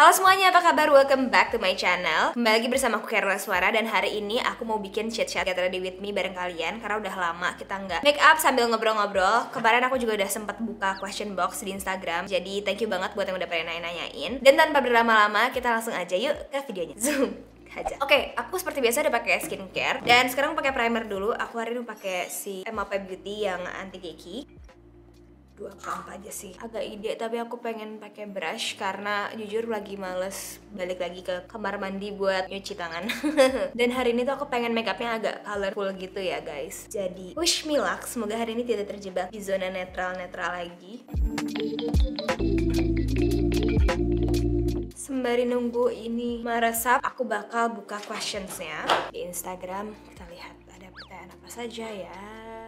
Halo semuanya, apa kabar? Welcome back to my channel. Kembali lagi bersama aku Carola Suara. Dan hari ini aku mau bikin chit-chat Get Ready With Me bareng kalian. Karena udah lama kita nggak make up sambil ngobrol-ngobrol. Kemarin aku juga udah sempat buka question box di Instagram. Jadi thank you banget buat yang udah pernah nanya-nanyain. Dan tanpa berlama-lama, kita langsung aja yuk ke videonya. Zoom aja. Oke, aku seperti biasa udah pakai skincare. Dan sekarang pakai primer dulu. Aku hari ini pakai si MAP Beauty yang anti cakey. Dua pump aja sih, agak ide, tapi aku pengen pakai brush karena jujur lagi males balik lagi ke kamar mandi buat nyuci tangan. Dan hari ini tuh aku pengen makeupnya agak colorful gitu ya guys. Jadi wish me luck, semoga hari ini tidak terjebak di zona netral-netral lagi. Sembari nunggu ini meresap, aku bakal buka questionsnya di Instagram. Kita lihat ada pertanyaan apa saja ya.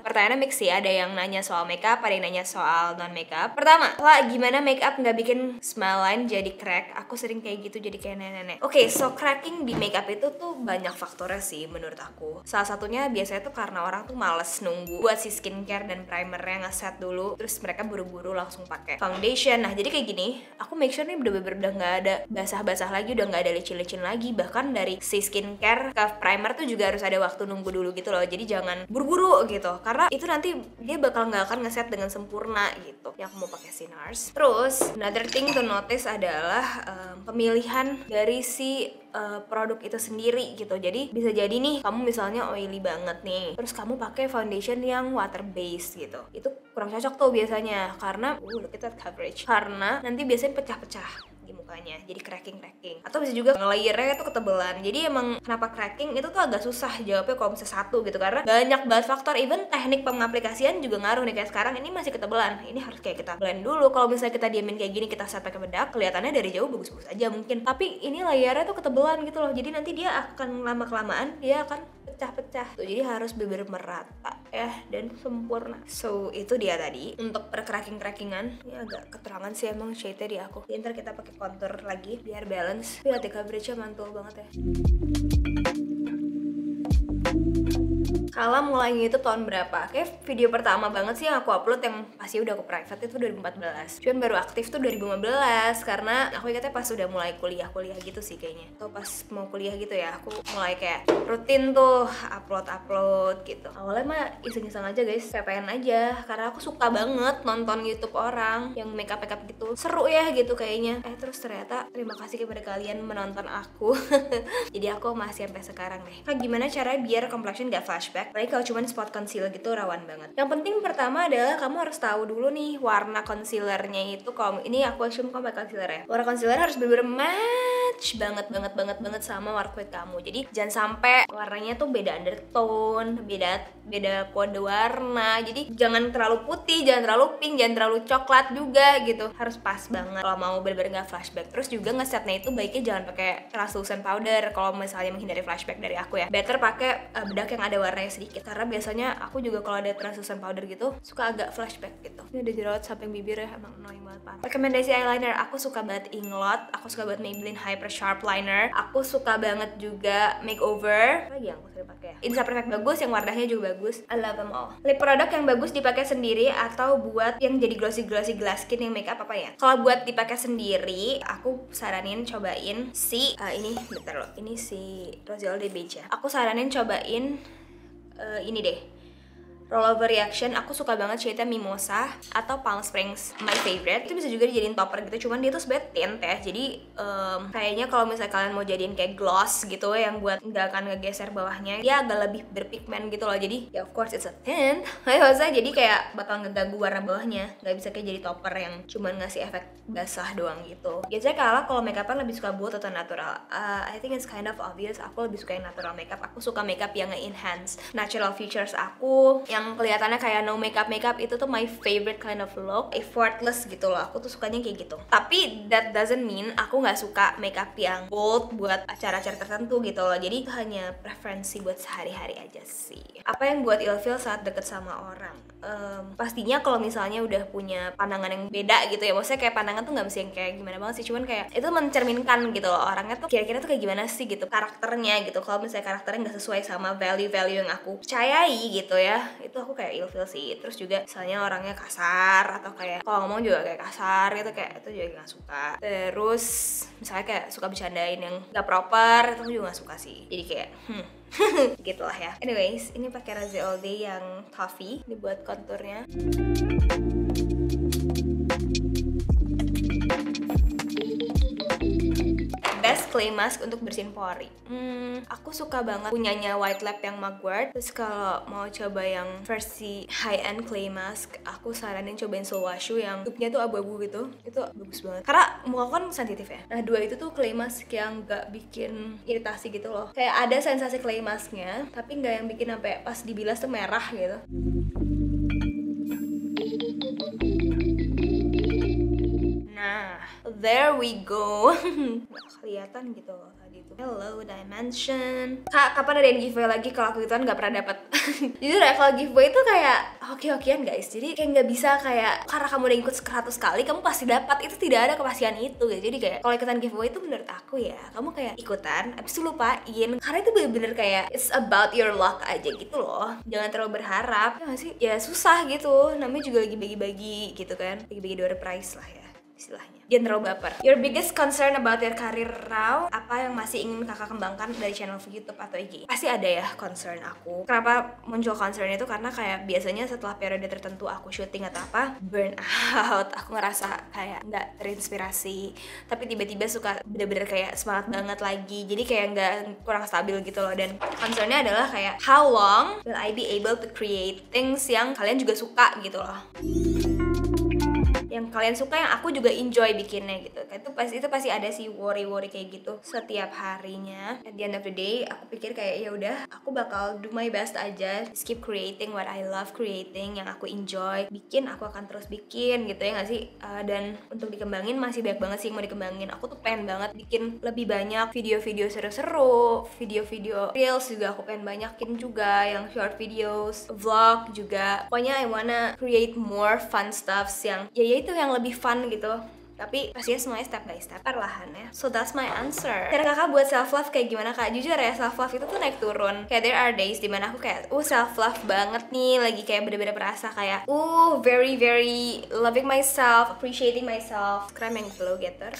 Pertanyaannya mix sih, ada yang nanya soal makeup, ada yang nanya soal non makeup. Pertama, lah gimana makeup nggak bikin smile line jadi crack? Aku sering kayak gitu jadi kayak nenek-nenek. Oke, so cracking di makeup itu tuh banyak faktornya sih menurut aku. Salah satunya biasanya tuh karena orang tuh males nunggu buat si skincare dan primernya ngeset dulu, terus mereka buru-buru langsung pakai foundation. Nah jadi kayak gini, aku make sure nih bener-bener udah nggak ada basah-basah lagi, udah nggak ada licin-licin lagi. Bahkan dari si skincare ke primer tuh juga harus ada waktu nunggu dulu gitu loh. Jadi jangan buru-buru gitu, karena itu nanti dia bakal nggak akan ngeset dengan sempurna gitu. Yang aku mau pakai si NARS. Terus another thing to notice adalah pemilihan dari si produk itu sendiri gitu. Jadi bisa jadi nih kamu misalnya oily banget nih, terus kamu pakai foundation yang water based gitu, itu kurang cocok tuh biasanya karena look at that coverage, karena nanti biasanya pecah-pecah di mukanya, jadi cracking. Atau bisa juga nge-layernya tuh ketebelan. Jadi emang kenapa cracking itu tuh agak susah jawabnya kalau misalnya satu gitu, karena banyak banget faktor. Even teknik pengaplikasian juga ngaruh nih. Kayak sekarang ini masih ketebelan, ini harus kayak kita blend dulu. Kalau misalnya kita diamin kayak gini, kita set pakai bedak, kelihatannya dari jauh bagus-bagus aja mungkin, tapi ini layernya tuh ketebelan gitu loh. Jadi nanti dia akan lama-kelamaan dia akan pecah-pecah tuh. Jadi harus bener-bener merata ya dan sempurna. So itu dia tadi untuk per crackingan. Ini agak keterangan sih emang shade-nya di aku. Jadi ntar kita pakai contour lagi biar balance. Lihat deh coverage-nya mantul banget ya. Kala mulainya itu tahun berapa? Kayak video pertama banget sih yang aku upload yang pasti udah aku private itu 2014. Cuman baru aktif tuh 2015 karena aku ingatnya pas udah mulai kuliah gitu sih kayaknya. Atau pas mau kuliah gitu ya, aku mulai kayak rutin tuh upload gitu. Awalnya mah iseng-iseng aja guys, PPN aja karena aku suka banget nonton YouTube orang yang makeup gitu. Seru ya gitu kayaknya. Terus ternyata terima kasih kepada kalian menonton aku. Jadi aku masih sampai sekarang deh. Nah, gimana caranya biar complexion gak flashback? Apalagi kalau cuma spot concealer gitu rawan banget. Yang penting pertama adalah kamu harus tahu dulu nih warna concealernya itu. Kalau ini aku assume kamu pakai concealer ya. Warna concealer harus bener-bener match banget sama warna kulit kamu. Jadi jangan sampai warnanya tuh beda undertone, beda kode warna. Jadi jangan terlalu putih, jangan terlalu pink, jangan terlalu coklat juga gitu. Harus pas banget kalau mau bener-bener nggak flashback. Terus juga ngesetnya itu baiknya jangan pakai translucent powder kalau misalnya menghindari flashback dari aku ya. Better pakai bedak yang ada warnanya sedikit, karena biasanya aku juga kalau ada translucent powder gitu suka agak flashback gitu. Ini ada jerawat samping bibir ya, emang annoying banget parah. Rekomendasi eyeliner, aku suka banget Inglot, aku suka banget Maybelline Hyper Sharp Liner, aku suka banget juga Makeover. Lagi yang aku sering pakai ya, Insta Perfect bagus, yang warnanya juga bagus. I love them all. Lip product yang bagus dipakai sendiri atau buat yang jadi glossy glass skin yang makeup apa ya? Kalau buat dipakai sendiri, aku saranin cobain si ini bentar loh, ini si Roselle de Beige. Aku saranin cobain ini deh, Rollover Reaction. Aku suka banget shade-nya Mimosa atau Palm Springs, my favorite. Itu bisa juga dijadiin topper gitu, cuman dia tuh sebenarnya tint ya. Jadi kayaknya kalau misalnya kalian mau jadiin kayak gloss gitu yang buat nggak akan ngegeser bawahnya, dia agak lebih berpigmen gitu loh. Jadi ya of course it's a tint, jadi kayak bakal ngeganggu warna bawahnya. Nggak bisa kayak jadi topper yang cuman ngasih efek basah doang gitu. Biasanya kalau makeupan lebih suka bold atau natural. I think it's kind of obvious. Aku lebih suka yang natural makeup. Aku suka makeup yang nge-enhance natural features aku, yang kelihatannya kayak no makeup itu tuh my favorite kind of look, effortless gitu loh. Aku tuh sukanya kayak gitu. Tapi that doesn't mean aku nggak suka makeup yang bold buat acara-acara tertentu gitu loh. Jadi itu hanya preferensi buat sehari-hari aja sih. Apa yang buat ilfeel saat deket sama orang? pastinya kalau misalnya udah punya pandangan yang beda gitu ya, maksudnya kayak pandangan tuh nggak mesti yang kayak gimana banget sih, cuman kayak itu mencerminkan gitu loh orangnya tuh kira-kira tuh kayak gimana sih gitu karakternya gitu. Kalau misalnya karakternya nggak sesuai sama value-value yang aku percayai gitu ya, itu aku kayak ilfeel sih. Terus juga misalnya orangnya kasar atau kayak kalau ngomong juga kayak kasar gitu, kayak itu juga nggak suka. Terus misalnya kayak suka bercandain yang nggak proper, itu juga nggak suka sih. Jadi kayak gitulah ya. Anyways, ini pakai Rose All Day yang toffee dibuat konturnya. Best clay mask untuk bersihin pori. Aku suka banget punyanya White Lab yang mugwort. Terus kalau mau coba yang versi high end clay mask, aku saranin cobain Sulwhasoo yang tube-nya tuh abu-abu gitu. Itu bagus banget. Karena muka kan sensitif ya. Nah, dua itu tuh clay mask yang gak bikin iritasi gitu loh. Kayak ada sensasi clay masknya, tapi gak yang bikin sampai pas dibilas tuh merah gitu. Nah, there we go. Nggak kelihatan gitu loh tadi tuh. Hello Dimension. Kak, kapan ada yang giveaway lagi? Kalau aku gituan nggak pernah dapet. Jujur ya, kalau giveaway itu kayak oke-okean guys. Jadi kayak nggak bisa kayak karena kamu udah ikut 100 kali kamu pasti dapat. Itu tidak ada kepastian itu ya. Jadi kayak kalau ikutan giveaway itu menurut aku ya, kamu kayak ikutan abis itu lupain. Karena itu bener-bener kayak it's about your luck aja gitu loh. Jangan terlalu berharap. Ya nggak sih? Ya susah gitu. Namanya juga lagi bagi-bagi gitu kan. Bagi-bagi door prize lah ya istilahnya. Jangan terlalu baper. Your biggest concern about your career now, apa yang masih ingin kakak kembangkan dari channel YouTube atau IG? Pasti ada ya concern aku. Kenapa muncul concern itu? Karena kayak biasanya setelah periode tertentu aku syuting atau apa, burn out, aku ngerasa kayak nggak terinspirasi, tapi tiba-tiba suka bener-bener kayak semangat banget lagi, jadi kayak nggak kurang stabil gitu loh. Dan concernnya adalah kayak how long will I be able to create things yang kalian juga suka gitu loh, yang kalian suka, yang aku juga enjoy bikinnya gitu. Itu pasti ada sih worry kayak gitu setiap harinya. At the end of the day, aku pikir kayak ya udah, aku bakal do my best aja, just keep creating what I love creating, yang aku enjoy bikin, aku akan terus bikin gitu ya nggak sih. Dan untuk dikembangin masih banyak banget sih yang mau dikembangin. Aku tuh pengen banget bikin lebih banyak video-video seru-seru, video-video reels juga aku pengen banyakin juga, yang short videos, vlog juga. Pokoknya I wanna create more fun stuffs yang ya itu yang lebih fun gitu. Tapi pastinya semuanya step by step, perlahan ya. So that's my answer. Cara kakak buat self love kayak gimana kak? Jujur ya, self love itu tuh naik turun. Kayak there are days dimana aku kayak self love banget nih, lagi kayak bener-bener merasa kayak very very loving myself, appreciating myself. Krem yang glow getter.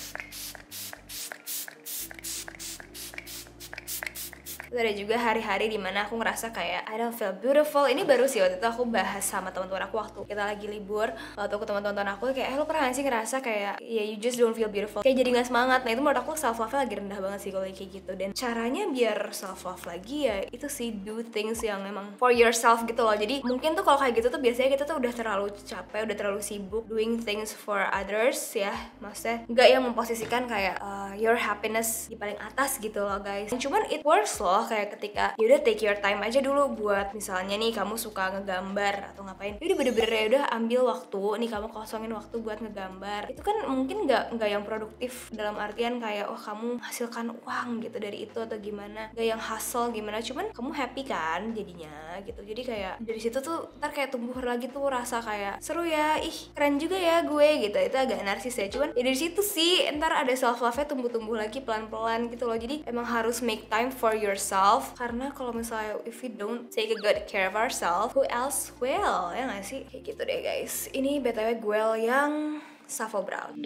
Terus ada juga hari-hari dimana aku ngerasa kayak I don't feel beautiful. Ini baru sih waktu itu aku bahas sama teman-teman aku waktu kita lagi libur. Waktu aku teman-teman aku kayak lo pernah gak sih ngerasa kayak ya you just don't feel beautiful, kayak jadi gak semangat. Nah itu menurut aku self love lagi rendah banget sih kalau kayak gitu. Dan caranya biar self love lagi ya itu sih do things yang memang for yourself gitu loh. Jadi mungkin tuh kalau kayak gitu tuh biasanya kita tuh udah terlalu capek, udah terlalu sibuk doing things for others ya, maksudnya nggak yang memposisikan kayak your happiness di paling atas gitu loh guys. Cuman it works loh, kayak ketika yaudah take your time aja dulu buat misalnya nih kamu suka ngegambar atau ngapain, yaudah bener-bener ya udah ambil waktu nih, kamu kosongin waktu buat ngegambar. Itu kan mungkin nggak yang produktif dalam artian kayak kamu hasilkan uang gitu dari itu atau gimana, nggak yang hustle gimana, cuman kamu happy kan jadinya gitu. Jadi kayak dari situ tuh ntar kayak tumbuh lagi tuh rasa kayak seru ya, ih keren juga ya gue gitu. Itu agak narsis ya, cuman ya dari situ sih ntar ada self love nya tumbuh lagi pelan-pelan gitu loh. Jadi emang harus make time for yourself, karena kalau misalnya if we don't take a good care of ourselves, who else will, ya nggak sih? Kayak gitu deh guys. Ini btw gue yang Savo Brown.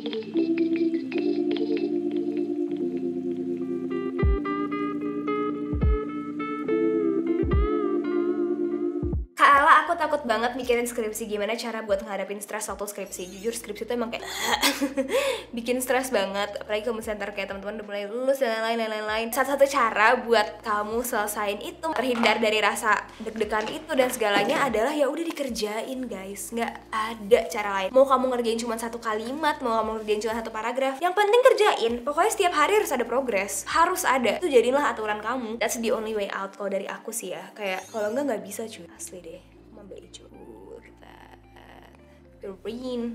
Kak Ella, aku takut banget mikirin skripsi. Gimana cara buat ngadapin stres waktu skripsi? Jujur skripsi itu emang kayak bikin stres banget. Apalagi kalau misalnya ntar kayak teman-teman udah mulai lulus dan lain-lain. Satu-satu cara buat kamu selesain itu, terhindar dari rasa deg-degan itu dan segalanya adalah ya udah dikerjain guys. Nggak ada cara lain. Mau kamu ngerjain cuma satu kalimat, mau kamu ngerjain cuma satu paragraf, yang penting kerjain. Pokoknya setiap hari harus ada progres, harus ada. Itu jadilah aturan kamu. That's the only way out kalau dari aku sih ya. Kayak kalau nggak bisa cuy, asli deh.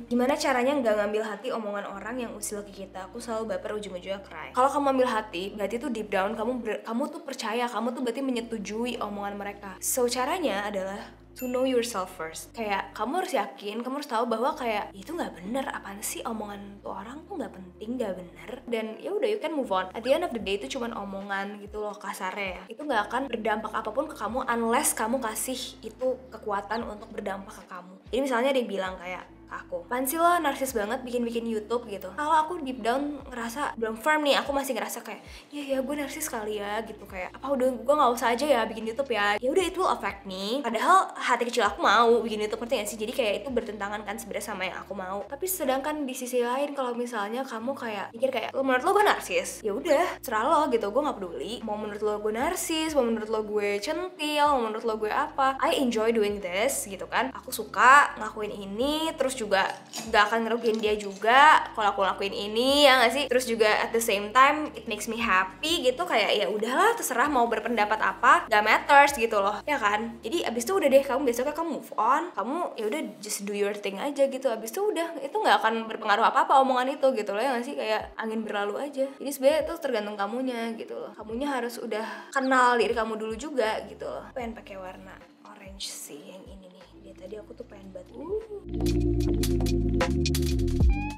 Gimana caranya nggak ngambil hati omongan orang yang usil ke kita? Aku selalu baper, ujung-ujungnya cry. Kalau kamu ambil hati, berarti tuh deep down kamu tuh percaya, kamu tuh berarti menyetujui omongan mereka. So caranya adalah to know yourself first. Kayak kamu harus yakin, kamu harus tahu bahwa kayak itu nggak bener, apaan sih omongan tuh orang tuh nggak penting, nggak bener, dan ya udah, you can move on. At the end of the day itu cuman omongan gitu loh kasarnya ya. Itu nggak akan berdampak apapun ke kamu unless kamu kasih itu kekuatan untuk berdampak ke kamu. Jadi misalnya dia bilang kayak aku, apaan sih lo narsis banget bikin YouTube gitu. Kalau aku deep down ngerasa belum firm nih, aku masih ngerasa kayak ya gue narsis kali ya gitu, kayak apa udah gue nggak usah aja ya bikin YouTube ya udah, it will affect me. Padahal hati kecil aku mau bikin YouTube, ngerti gak sih? Jadi kayak itu bertentangan kan sebenarnya sama yang aku mau. Tapi sedangkan di sisi lain kalau misalnya kamu kayak mikir kayak menurut lo gue narsis, ya udah serah lo gitu, gue nggak peduli. Mau menurut lo gue narsis, mau menurut lo gue centil, mau menurut lo gue apa, I enjoy doing this gitu kan. Aku suka ngelakuin ini, terus juga gak akan ngerugiin dia juga kalau aku lakuin ini, ya gak sih? Terus juga at the same time it makes me happy gitu, kayak ya udahlah terserah mau berpendapat apa, gak matters gitu loh, ya kan? Jadi abis itu udah deh, kamu besoknya kamu move on, kamu ya udah just do your thing aja gitu. Abis itu udah, itu nggak akan berpengaruh apa-apa omongan itu gitu loh, ya gak sih? Kayak angin berlalu aja. Jadi sebenarnya itu tergantung kamunya gitu loh. Kamunya harus udah kenal diri kamu dulu juga gitu loh. Pengen pakai warna orange sih yang ini nih. Dia tadi aku tuh pengen banget.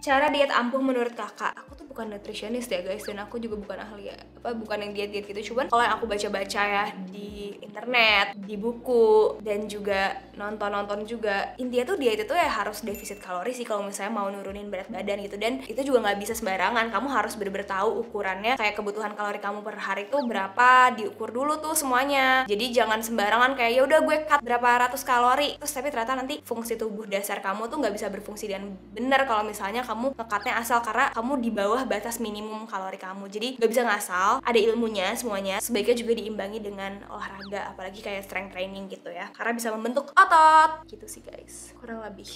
Cara diet ampuh menurut kakak. Aku tuh bukan nutritionist ya guys, dan aku juga bukan ahli ya, bukan yang diet gitu. Cuman kalau yang aku baca-baca ya di internet, di buku, dan juga nonton juga, intinya tuh diet itu ya harus defisit kalori sih kalau misalnya mau nurunin berat badan gitu. Dan itu juga nggak bisa sembarangan, kamu harus bener-bener tahu ukurannya, kayak kebutuhan kalori kamu per hari tuh berapa, diukur dulu tuh semuanya. Jadi jangan sembarangan kayak ya udah gue cut berapa ratus kalori terus tapi ternyata nanti fungsi tubuh dasar kamu tuh nggak bisa berfungsi dengan benar kalau misalnya kamu ngekatnya asal, karena kamu di bawah batas minimum kalori kamu. Jadi nggak bisa ngasal, ada ilmunya semuanya. Sebaiknya juga diimbangi dengan olahraga, apalagi kayak strength training gitu ya, karena bisa membentuk otot gitu sih guys, kurang lebih.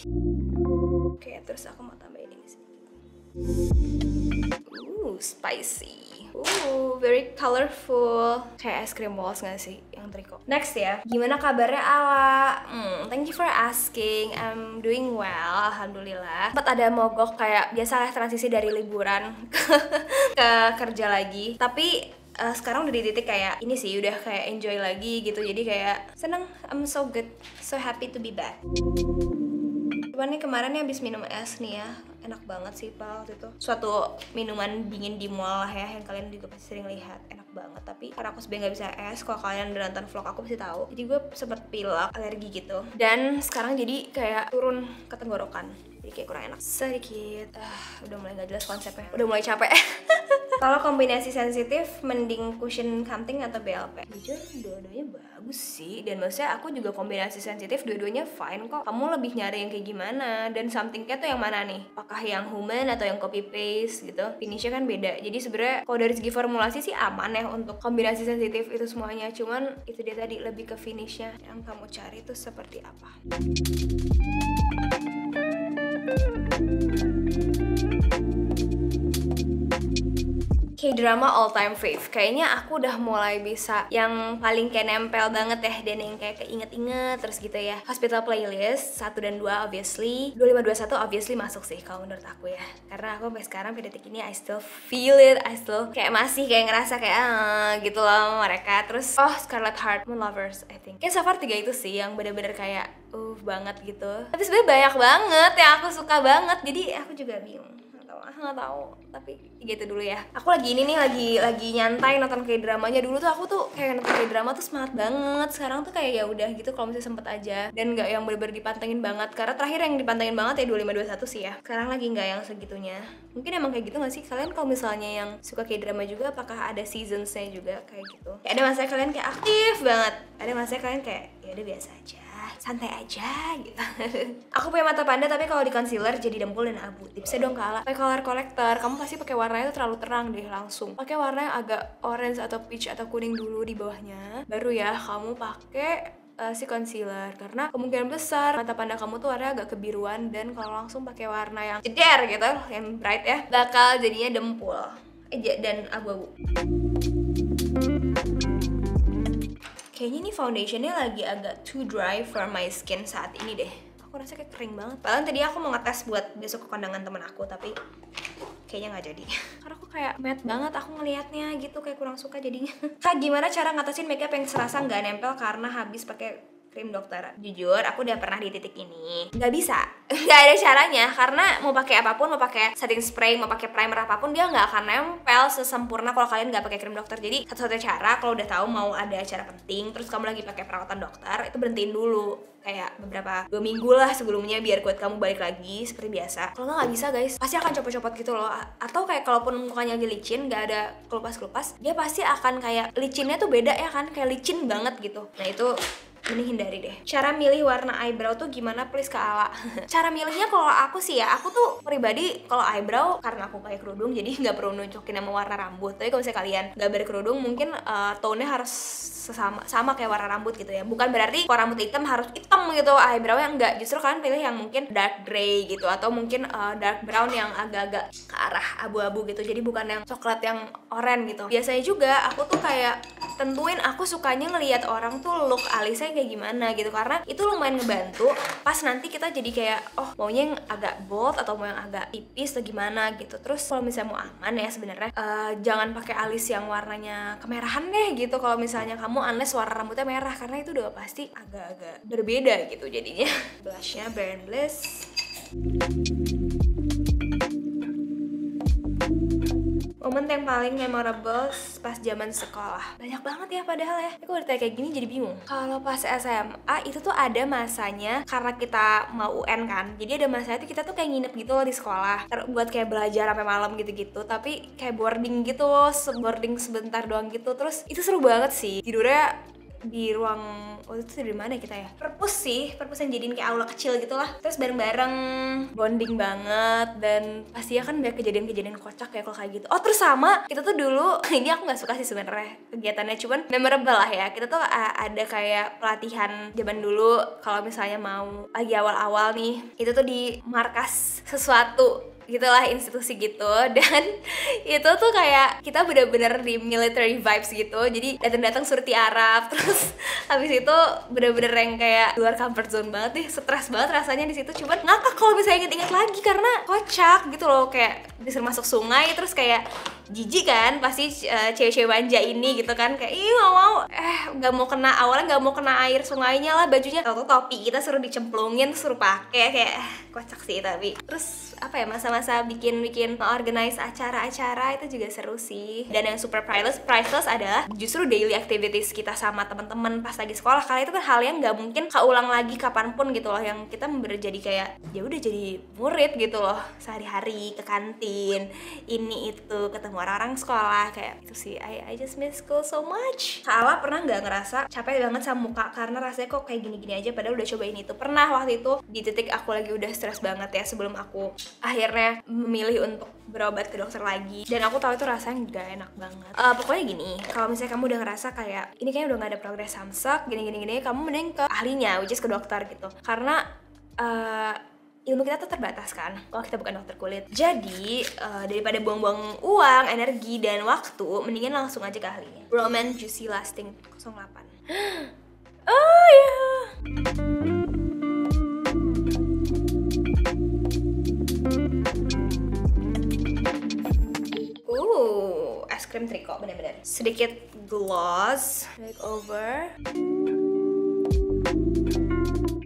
Oke, terus aku mau tambahin ini sedikit. Spicy. Very colorful. Kayak es krim walls gak sih yang triko. Next ya, gimana kabarnya Ala? Thank you for asking. I'm doing well, alhamdulillah. Sempat ada mogok kayak biasalah transisi dari liburan ke kerja lagi. Tapi sekarang udah di titik kayak ini sih, udah kayak enjoy lagi gitu. Jadi kayak seneng, I'm so good, so happy to be back. Cuman nih kemarin nih abis minum es nih ya, enak banget sih Pal waktu itu. Suatu minuman dingin di mall lah ya, yang kalian juga pasti sering lihat, enak banget. Tapi karena aku sebenarnya nggak bisa es, kalau kalian udah nonton vlog aku pasti tahu. Jadi gue sempet pilek, alergi gitu. Dan sekarang jadi kayak turun ke tenggorokan, jadi kayak kurang enak sedikit. Udah mulai gak jelas konsepnya, udah mulai capek. Kalau kombinasi sensitif, mending cushion cutting atau BLP? Jujur, dua-duanya bagus sih. Dan maksudnya aku juga kombinasi sensitif, dua-duanya fine kok. Kamu lebih nyari yang kayak gimana? Dan something care tuh yang mana nih? Apakah yang human atau yang copy paste gitu? Finishnya kan beda. Jadi sebenarnya kalau dari segi formulasi sih aman ya untuk kombinasi sensitif itu semuanya. Cuman itu dia tadi, lebih ke finishnya yang kamu cari tuh seperti apa. K-drama all time fave. Kayaknya aku udah mulai bisa yang paling kayak nempel banget ya, dan yang kayak keinget-inget terus gitu ya. Hospital Playlist 1 dan 2 obviously. 2521 obviously masuk sih kalau menurut aku ya. Karena aku sampai sekarang pada detik ini I still feel it, I still kayak masih kayak ngerasa kayak gitu loh mereka. Terus Scarlet Heart, Moon Lovers I think. Kayak so far 3 itu sih yang bener-bener kayak banget gitu. Tapi sebenarnya banyak banget yang aku suka banget. Jadi aku juga bingung. Nggak tahu, tapi gitu dulu ya. Aku lagi ini nih, lagi nyantai nonton K-dramanya. Dulu tuh aku tuh kayak nonton K-drama tuh semangat banget. Sekarang tuh kayak ya udah gitu kalau misalnya sempet aja, dan nggak yang bener-bener dipantengin banget. Karena terakhir yang dipantengin banget ya 2521 sih ya. Sekarang lagi nggak yang segitunya. Mungkin emang kayak gitu nggak sih kalian? Kalau misalnya yang suka K-drama juga, apakah ada seasonsnya juga kayak gitu? Kayak ada masanya kalian kayak aktif banget, ada masanya kalian kayak ya udah biasa aja, santai aja gitu. Aku punya mata panda tapi kalau di concealer jadi dempul dan abu. Tipsnya dong Kala. Pakai color corrector, kamu pasti pakai warnanya itu terlalu terang deh langsung. Pakai warna yang agak orange atau peach atau kuning dulu di bawahnya. Baru ya kamu pakai si concealer, karena kemungkinan besar mata panda kamu tuh warnanya agak kebiruan, dan kalau langsung pakai warna yang jeder gitu, yang bright ya, bakal jadinya dempul dan abu-abu. Kayaknya nih foundationnya lagi agak too dry for my skin saat ini deh. Aku rasa kayak kering banget. Padahal tadi aku mau ngetes buat besok ke kondangan temen aku, tapi kayaknya nggak jadi. Karena aku kayak matte banget aku ngelihatnya gitu, kayak kurang suka jadinya. Kak, gimana cara ngatasin makeup yang serasa nggak nempel karena habis pakai krim dokter. Jujur, aku udah pernah di titik ini. Nggak bisa, nggak ada caranya. Karena mau pakai apapun, mau pakai setting spray, mau pakai primer apapun, dia nggak akan nempel sesempurna kalau kalian nggak pakai krim dokter. Jadi satu-satunya cara kalau udah tahu mau ada acara penting, terus kamu lagi pakai perawatan dokter, itu berhentiin dulu. Kayak beberapa 2 minggu lah sebelumnya biar kuat kamu balik lagi seperti biasa. Kalau nggak bisa guys, pasti akan copot-copot gitu loh. Atau kayak kalaupun mukanya lagi licin, nggak ada kelupas-kelupas, dia pasti akan kayak licinnya tuh beda ya kan, kayak licin banget gitu. Nah itu mending hindari deh. Cara milih warna eyebrow tuh gimana please Kak Ala? Cara milihnya kalau aku sih ya, aku tuh pribadi kalau eyebrow karena aku pakai kerudung jadi nggak perlu nunjukin sama warna rambut. Tapi kalau misalnya kalian nggak berkerudung mungkin tone-nya harus sama kayak warna rambut gitu ya. Bukan berarti kalau rambut hitam harus hitam gitu eyebrow-nya, enggak. Justru kalian pilih yang mungkin dark gray gitu atau mungkin dark brown yang agak-agak ke arah abu-abu gitu. Jadi bukan yang coklat yang oranye gitu. Biasanya juga aku tuh kayak tentuin aku sukanya ngelihat orang tuh look alisnya kayak gimana gitu, karena itu lumayan ngebantu pas nanti kita jadi kayak oh maunya yang agak bold atau mau yang agak tipis atau gimana gitu. Terus kalau misalnya mau aman ya sebenarnya jangan pakai alis yang warnanya kemerahan deh gitu kalau misalnya kamu, unless warna rambutnya merah, karena itu udah pasti agak-agak berbeda gitu jadinya. Blushnya Bare Bliss. Momen yang paling memorable pas zaman sekolah. Banyak banget ya padahal ya. Aku udah kayak gini jadi bingung. Kalau pas SMA itu tuh ada masanya karena kita mau UN kan. Jadi ada masanya tuh kita tuh kayak nginep gitu loh di sekolah. Buat kayak belajar sampai malam gitu-gitu. Tapi kayak boarding gitu, boarding sebentar doang gitu. Terus itu seru banget sih. Tidurnya di ruang waktu itu dari mana kita ya? Perpus yang jadiin kayak aula kecil gitulah. Terus bareng-bareng bonding banget dan pasti kan ada kejadian-kejadian kocak ya kalau kayak gitu. Oh terus sama kita tuh dulu ini aku nggak suka sih sebenarnya kegiatannya, cuman memorable lah ya. Kita tuh ada kayak pelatihan zaman dulu kalau misalnya mau lagi awal-awal nih, itu tuh di markas sesuatu gitulah, institusi gitu. Dan itu tuh kayak kita bener-bener di military vibes gitu, jadi datang-datang suruh tiarap. Terus habis itu bener-bener yang kayak luar comfort zone banget deh, stres banget rasanya di situ. Cuman ngakak kalau misalnya inget-inget lagi karena kocak gitu loh, kayak disuruh masuk sungai terus kayak jijik kan pasti cewek-cewek manja ini gitu kan, kayak ih nggak mau, nggak mau kena, awalnya nggak mau kena air sungainya lah bajunya, atau topi kita suruh dicemplungin, suruh pakai, kayak kocak sih. Tapi terus apa ya, masa-masa bikin organize acara-acara itu juga seru sih. Dan yang super priceless adalah justru daily activities kita sama teman-teman pas lagi sekolah, karena itu kan hal yang nggak mungkin keulang lagi kapanpun gitu loh, yang kita jadi kayak ya udah jadi murid gitu loh, sehari-hari ke kantin ini itu, ketemu orang-orang sekolah, kayak itu sih. I just miss school so much. Salah pernah nggak ngerasa capek banget sama muka karena rasanya kok kayak gini-gini aja padahal udah cobain itu? Pernah, waktu itu di titik aku lagi udah stres banget ya, sebelum aku akhirnya memilih untuk berobat ke dokter lagi, dan aku tahu itu rasanya gak enak banget. Pokoknya gini, kalau misalnya kamu udah ngerasa kayak ini kayaknya udah gak ada progres samsak gini, kamu mending ke ahlinya, which is ke dokter gitu, karena ilmu kita tuh terbatas kan kalau kita bukan dokter kulit. Jadi daripada buang-buang uang, energi, dan waktu, mendingan langsung aja ke ahlinya. Roman Juicy Lasting 08. Oh ya. Es krim triko bener-bener. Sedikit gloss, makeover.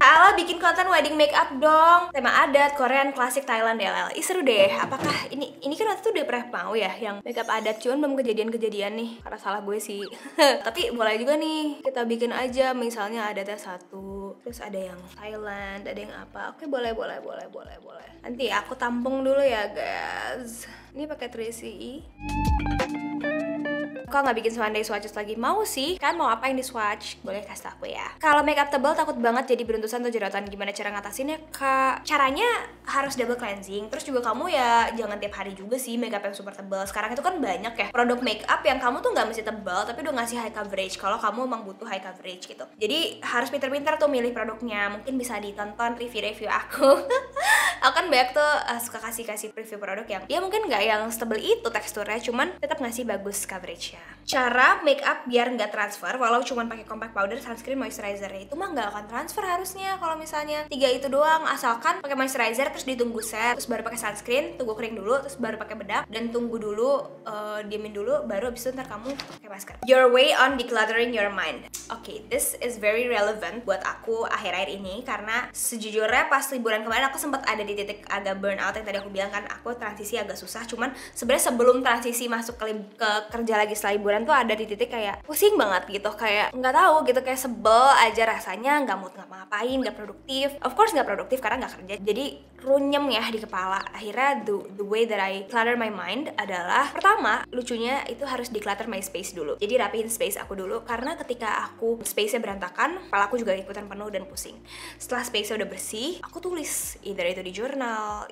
Ala bikin konten wedding makeup dong, tema adat, Korean, klasik, Thailand, DLL. Seru deh. Apakah ini kan waktu itu udah pernah mau ya yang makeup adat, cuman belum kejadian nih karena salah gue sih. Tapi boleh juga nih kita bikin aja, misalnya adatnya satu, terus ada yang Thailand, ada yang apa. Oke, boleh. Nanti aku tampung dulu ya guys. Ini pakai 3CE. Kok nggak bikin one day swatches lagi? Mau sih, kan mau apa yang di swatch? Boleh kasih aku ya. Kalau makeup tebal takut banget jadi beruntusan atau jerawatan, gimana cara ngatasinnya Kak? Caranya harus double cleansing, terus juga kamu ya jangan tiap hari juga sih makeup yang super tebal. Sekarang itu kan banyak ya produk makeup yang kamu tuh nggak mesti tebal tapi udah ngasih high coverage kalau kamu emang butuh high coverage gitu. Jadi harus pinter-pinter tuh milih produknya. Mungkin bisa ditonton review-review aku Aku kan banyak tuh suka kasih preview produk yang ya mungkin nggak yang stable itu teksturnya, cuman tetap ngasih bagus coveragenya. Cara make up biar nggak transfer walau cuman pakai compact powder, sunscreen, moisturizer itu mah nggak akan transfer harusnya kalau misalnya 3 itu doang, asalkan pakai moisturizer terus ditunggu set, terus baru pakai sunscreen, tunggu kering dulu, terus baru pakai bedak dan tunggu dulu, diemin dulu, baru abis itu ntar kamu pakai masker. Your way on decluttering your mind. Oke, this is very relevant buat aku akhir-akhir ini karena sejujurnya pas liburan kemarin aku sempat ada di titik agak burnout yang tadi aku bilang kan, aku transisi agak susah. Cuman sebenarnya sebelum transisi masuk ke kerja lagi setelah liburan tuh ada di titik kayak pusing banget gitu, kayak nggak tahu gitu, kayak sebel aja rasanya, nggak mood ngapa-ngapain, nggak produktif. Of course nggak produktif karena nggak kerja, jadi runyem ya di kepala. Akhirnya the way that I clutter my mind adalah, pertama lucunya itu harus declutter my space dulu. Jadi rapihin space aku dulu, karena ketika aku space-nya berantakan, kepala aku juga ikutan penuh dan pusing. Setelah space-nya udah bersih, aku tulis, either itu di jurnal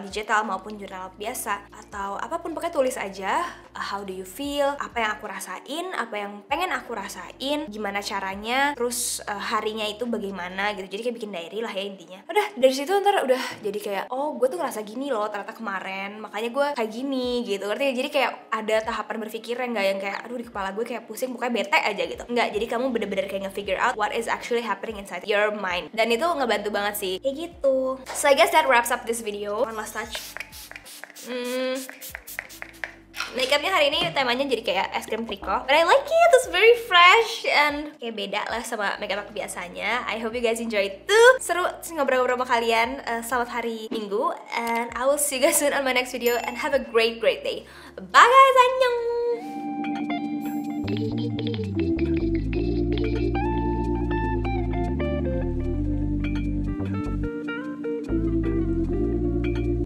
digital maupun jurnal biasa atau apapun, pokoknya tulis aja how do you feel, apa yang aku rasain, apa yang pengen aku rasain, gimana caranya, terus harinya itu bagaimana gitu. Jadi kayak bikin diary lah ya intinya. Udah dari situ ntar udah jadi kayak, oh gue tuh ngerasa gini loh ternyata kemarin, makanya gue kayak gini gitu, ngerti? Jadi kayak ada tahapan berpikir yang nggak yang kayak aduh di kepala gue kayak pusing, pokoknya bete aja gitu. Nggak, jadi kamu bener-bener kayak nge-figure out what is actually happening inside your mind, dan itu ngebantu banget sih kayak gitu. So I guess that wraps up this video. One last touch. Makeupnya hari ini temanya jadi kayak es krim triko, but I like it, it's very fresh and kayak beda lah sama makeup aku biasanya. I hope you guys enjoy it too. Seru ngobrol-ngobrol sama kalian. Selamat hari Minggu, and I will see you guys soon on my next video, and have a great day. Bye guys, annyeong.